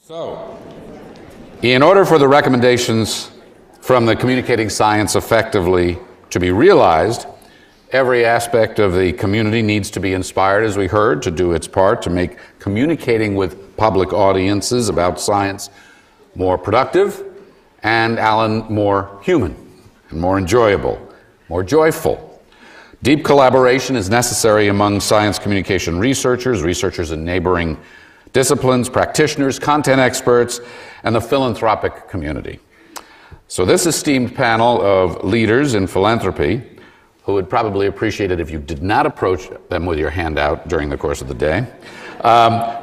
So, in order for the recommendations from the Communicating Science Effectively to be realized, every aspect of the community needs to be inspired, as we heard, to do its part to make communicating with public audiences about science more productive and, Alan, more human and more enjoyable, more joyful. Deep collaboration is necessary among science communication researchers in neighboring disciplines, practitioners, content experts, and the philanthropic community. So this esteemed panel of leaders in philanthropy, who would probably appreciate it if you did not approach them with your hand out during the course of the day,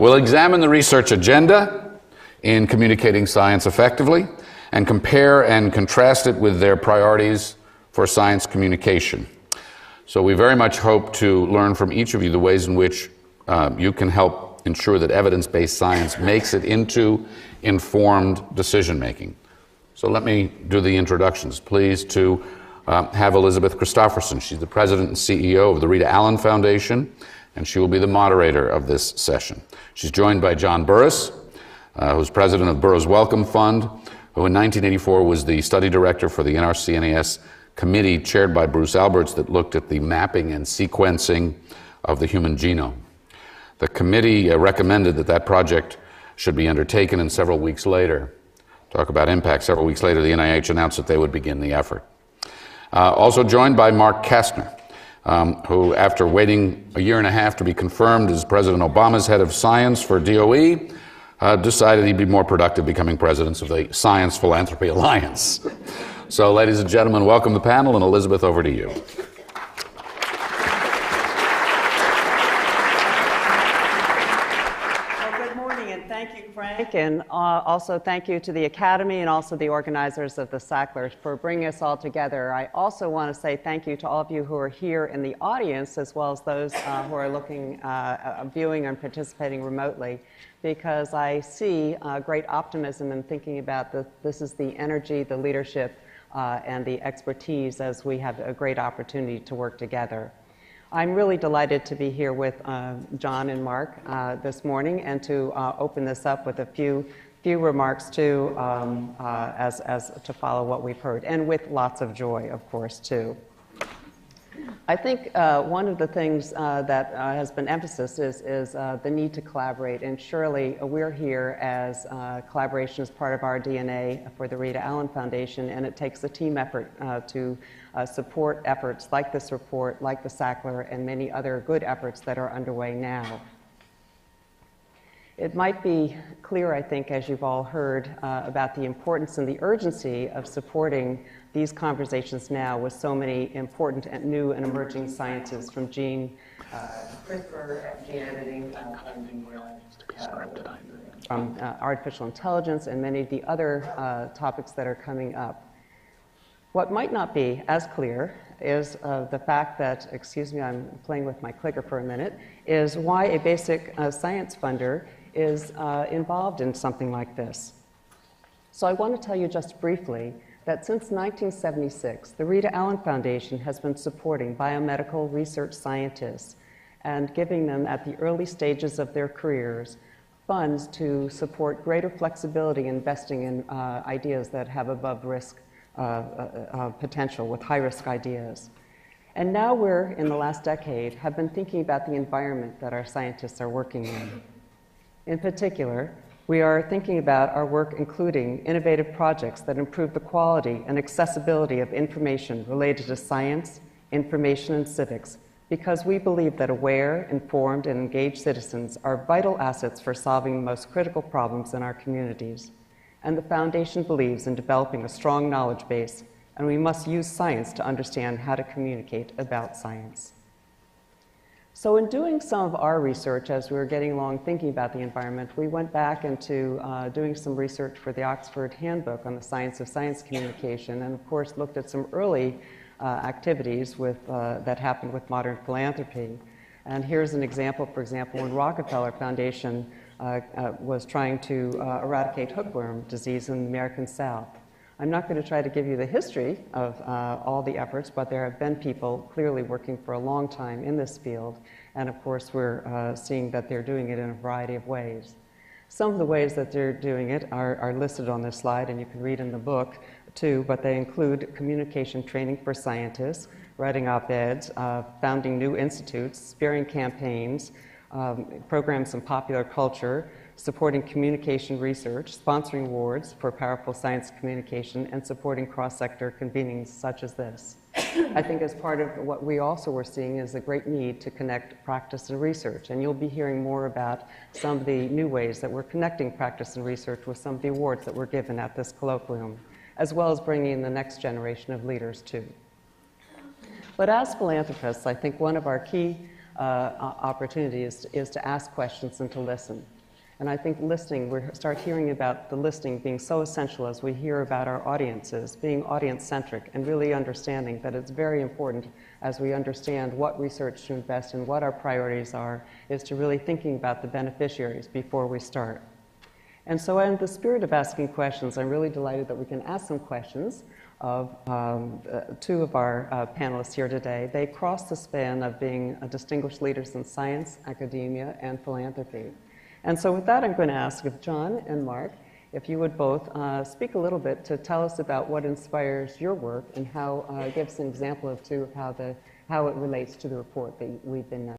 will examine the research agenda in Communicating Science Effectively and compare and contrast it with their priorities for science communication. So we very much hope to learn from each of you the ways in which you can help ensure that evidence-based science makes it into informed decision-making. So let me do the introductions. Pleased to have Elizabeth Christopherson. She's the president and CEO of the Rita Allen Foundation, and she will be the moderator of this session. She's joined by John Burris, who's president of Burroughs Wellcome Fund, who in 1984 was the study director for the NRC-NAS committee chaired by Bruce Alberts that looked at the mapping and sequencing of the human genome. The committee recommended that that project should be undertaken, and several weeks later, talk about impact, several weeks later the NIH announced that they would begin the effort. Also joined by Mark Kastner, who after waiting a year and a half to be confirmed as President Obama's head of science for DOE, decided he'd be more productive becoming president of the Science Philanthropy Alliance. So ladies and gentlemen, welcome the panel, and Elizabeth, over to you. Frank, and also thank you to the Academy and also the organizers of the Sackler for bringing us all together. I also want to say thank you to all of you who are here in the audience, as well as those who are looking, viewing and participating remotely, because I see great optimism in thinking about this is the energy, the leadership, and the expertise as we have a great opportunity to work together. I'm really delighted to be here with John and Mark this morning, and to open this up with a few remarks too, to follow what we've heard, and with lots of joy, of course, too. I think one of the things that has been emphasized is the need to collaborate, and surely we're here as collaboration is part of our DNA for the Rita Allen Foundation, and it takes a team effort to support efforts like this report, like the Sackler, and many other good efforts that are underway now. It might be clear, I think, as you've all heard, about the importance and the urgency of supporting these conversations now with so many important and new and emerging sciences, from gene CRISPR, gene editing, from artificial intelligence, and many of the other topics that are coming up. What might not be as clear is the fact that, excuse me, I'm playing with my clicker for a minute, is why a basic science funder is involved in something like this. So I want to tell you just briefly that since 1976, the Rita Allen Foundation has been supporting biomedical research scientists and giving them, at the early stages of their careers, funds to support greater flexibility investing in ideas that have above risk potential, with high-risk ideas. And now we're, in the last decade, have been thinking about the environment that our scientists are working in. In particular, we are thinking about our work including innovative projects that improve the quality and accessibility of information related to science, information, and civics, because we believe that aware, informed, and engaged citizens are vital assets for solving the most critical problems in our communities. And the Foundation believes in developing a strong knowledge base, and we must use science to understand how to communicate about science. So in doing some of our research, as we were getting along thinking about the environment, we went back into doing some research for the Oxford Handbook on the Science of Science Communication, and of course looked at some early activities that happened with modern philanthropy. And here's an example, for example, when Rockefeller Foundation was trying to eradicate hookworm disease in the American South. I'm not going to try to give you the history of all the efforts, but there have been people clearly working for a long time in this field, and of course we're seeing that they're doing it in a variety of ways. Some of the ways that they're doing it are listed on this slide, and you can read in the book too, but they include communication training for scientists, writing op-eds, founding new institutes, spearheading campaigns, programs in popular culture, supporting communication research, sponsoring awards for powerful science communication, and supporting cross-sector convenings such as this. I think as part of what we also were seeing is a great need to connect practice and research, and you'll be hearing more about some of the new ways that we're connecting practice and research with some of the awards that were given at this colloquium, as well as bringing in the next generation of leaders too. But as philanthropists, I think one of our key opportunities is to ask questions and to listen. And I think listening, we start hearing about the listening being so essential as we hear about our audiences, being audience-centric and really understanding that it's very important as we understand what research to invest in, what our priorities are, is to really thinking about the beneficiaries before we start. And so in the spirit of asking questions, I'm really delighted that we can ask some questions of two of our panelists here today. They cross the span of being distinguished leaders in science, academia, and philanthropy. And so with that, I'm going to ask if John and Mark, if you would both speak a little bit to tell us about what inspires your work and how, give us an example of how it relates to the report that we've been